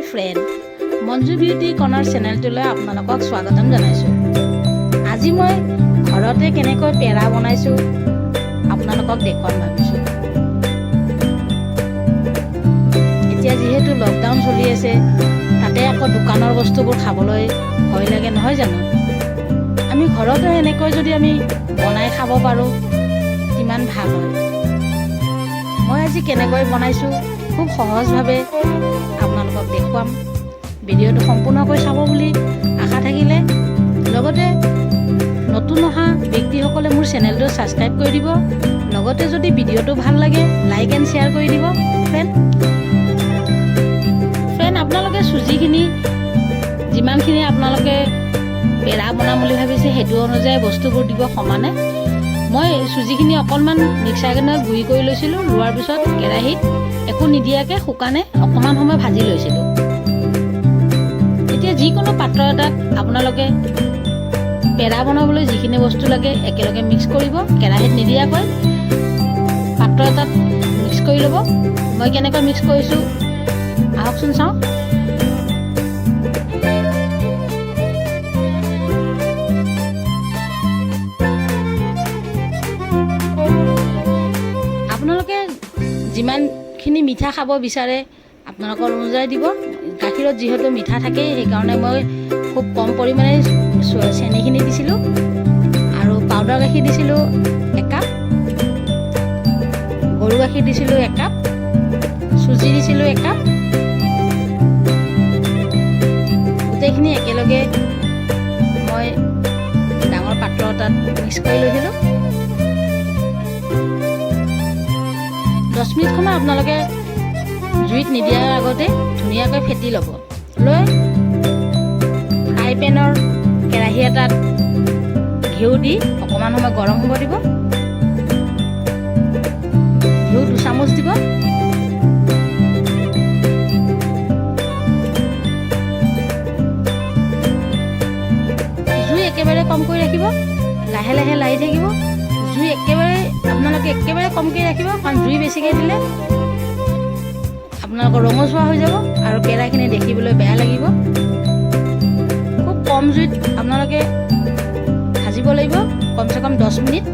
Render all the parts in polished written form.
Friend, Manju beauty corner চেনেলটোলৈ আপোনালোকক স্বাগতম জনাইছোঁ। আজি মই ঘৰতে কেনেকৈ পেৰা বনাইছোঁ আপোনালোকক দেখুৱাম ভাবিছোঁ। এতিয়া যিহেতু লকডাউন চলি আছে, তাতে আকৌ দোকানৰ বস্তুবোৰ খাবলৈ ভয় লাগে নহয় জানো। আমি ঘৰতে এনেকৈ যদি আমি বনাই খাব পাৰোঁ কিমান ভাল হয়। মই আজি কেনেকৈ বনাইছোঁ খুব সহজভাৱে আপোনালোকক দেখুৱাম। ভিডিঅ'টো সম্পূৰ্ণকৈ চাব বুলি আশা থাকিলে, লগতে নতুন অহা ব্যক্তিসকলে মোৰ চেনেলটো ছাবস্ক্ৰাইব কৰি দিব। লগতে যদি ভিডিঅ'টো ভাল লাগে লাইক এণ্ড শ্বেয়াৰ কৰি দিব। ফ্ৰেণ্ড আপোনালোকে চুজিখিনি যিমানখিনি আপোনালোকে পেৰা বনাম বুলি ভাবিছে সেইটো অনুযায়ী বস্তুবোৰ দিব সমানে। মই চুজিখিনি অকণমান মিক্সাৰ গ্ৰাইণ্ডাৰত গুড়ি কৰি লৈছিলোঁ। লোৱাৰ পিছত কেৰাহীত একো নিদিয়াকৈ শুকানে অকণমান সময় ভাজি লৈছিলোঁ। এতিয়া যিকোনো পাত্ৰ এটাত আপোনালোকে পেৰা বনাবলৈ যিখিনি বস্তু লাগে একেলগে মিক্স কৰিব। কেৰাহীত নিদিয়াকৈ পাত্ৰ এটাত মিক্স কৰি ল'ব। মই কেনেকৈ মিক্স কৰিছোঁ আহকচোন চাওঁ। আপোনালোকে যিমানখিনি মিঠা খাব বিচাৰে আপোনালোকৰ অনুযায়ী দিব। গাখীৰত যিহেতু মিঠা থাকেই, সেইকাৰণে মই খুব কম পৰিমাণে চেনিখিনি দিছিলোঁ আৰু পাউডাৰ গাখীৰ দিছিলোঁ 1 কাপ, গৰু গাখীৰ দিছিলোঁ 1 কাপ, চুজি দিছিলোঁ 1 কাপ। গোটেইখিনি একেলগে মই ডাঙৰ পাত্ৰ এটাত মিক্স কৰি লৈছিলোঁ। 10 মিনিট সময় আপোনালোকে জুইত নিদিয়াৰ আগতে ধুনীয়াকৈ ফেটি ল'ব। লৈ ফ্ৰাই পেনৰ কেৰাহী এটাত ঘিউ দি অকণমান সময় গৰম হ'ব দিব। ঘিউ 2 চামুচ দিব। জুই একেবাৰে কম কৰি ৰাখিব, লাহে লাহে লাৰি থাকিব। জুই আপোনালোকে একেবাৰে কমকৈ ৰাখিব, কাৰণ জুই বেছিকৈ দিলে আপোনালোকৰ ৰঙচুৱা হৈ যাব আৰু পেৰাখিনি দেখিবলৈ বেয়া লাগিব। খুব কম জুইত আপোনালোকে ভাজিব লাগিব, কমচে কম 10 মিনিট।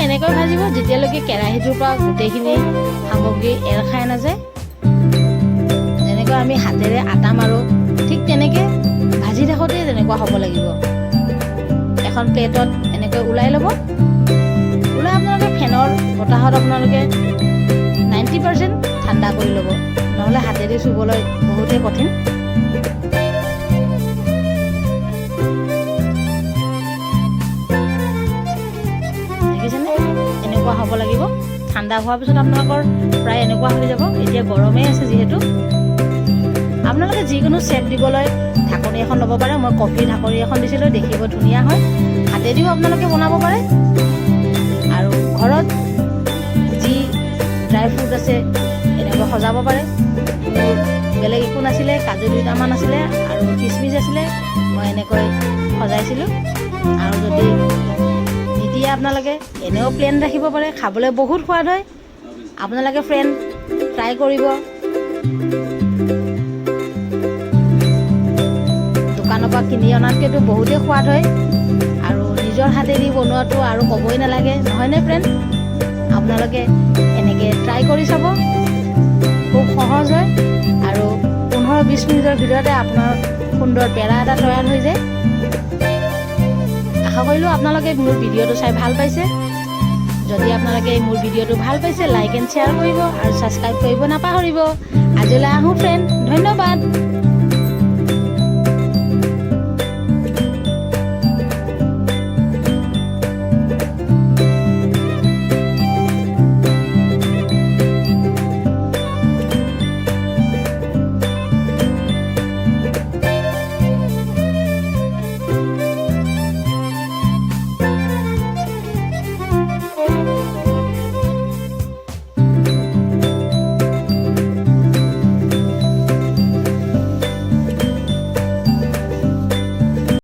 এনেকৈ ভাজিব যেতিয়ালৈকে কেৰাহীটোৰ পৰা গোটেইখিনি সামগ্ৰী এৰ খাই নাযায়। যেনেকৈ আমি হাতেৰে আটা মাৰোঁ ঠিক তেনেকৈ ভাজি থাকোঁতে তেনেকুৱা হ'ব লাগিব। এখন প্লেটত এনেকৈ ওলাই ল'ব। ওলাই আপোনালোকে ফেনৰ বতাহত আপোনালোকে 90% ঠাণ্ডা কৰি ল'ব, নহ'লে হাতেৰে চুবলৈ বহুতেই কঠিন। এনেকুৱা হ'ব লাগিব। ঠাণ্ডা হোৱাৰ পিছত আপোনালোকৰ প্ৰায় এনেকুৱা হৈ যাব। এতিয়া গৰমেই আছে যিহেতু, আপোনালোকে যিকোনো চেপ দিবলৈ ঢাকনি এখন ল'ব পাৰে। মই কফি ঢাকনি এখন দিছিলোঁ, দেখিব ধুনীয়া হয়। হাতেদিও আপোনালোকে বনাব পাৰে। আৰু ঘৰত যি ড্ৰাই ফ্ৰুট আছে এনেকৈ সজাব পাৰে। মোৰ বেলেগ একো নাছিলে, কাজু 2টামান আছিলে আৰু কিচমিচ আছিলে, মই এনেকৈ সজাইছিলোঁ। আৰু যদি নিদিয়ে আপোনালোকে এনেও প্লেন ৰাখিব পাৰে, খাবলৈ বহুত সোৱাদ হয়। আপোনালোকে ফ্ৰেণ্ড ট্ৰাই কৰিব। দোকানৰ পৰা কিনি অনাতকৈতো বহুতেই সোৱাদ হয় আৰু নিজৰ হাতেদি বনোৱাটো আৰু ক'বই নালাগে, নহয়নে ফ্ৰেণ্ড? আপোনালোকে এনেকৈ ট্ৰাই কৰি চাব, খুব সহজ হয় আৰু 15-20 মিনিটৰ ভিতৰতে আপোনাৰ সুন্দৰ পেৰা এটা তৈয়াৰ হৈ যায়। আশা কৰিলোঁ আপোনালোকে মোৰ ভিডিঅ'টো চাই ভাল পাইছে। যদি আপোনালোকে মোৰ ভিডিঅ'টো ভাল পাইছে লাইক এণ্ড শ্বেয়াৰ কৰিব আৰু ছাবস্ক্ৰাইব কৰিব নাপাহৰিব। আজিলৈ আহোঁ ফ্ৰেণ্ড, ধন্যবাদ।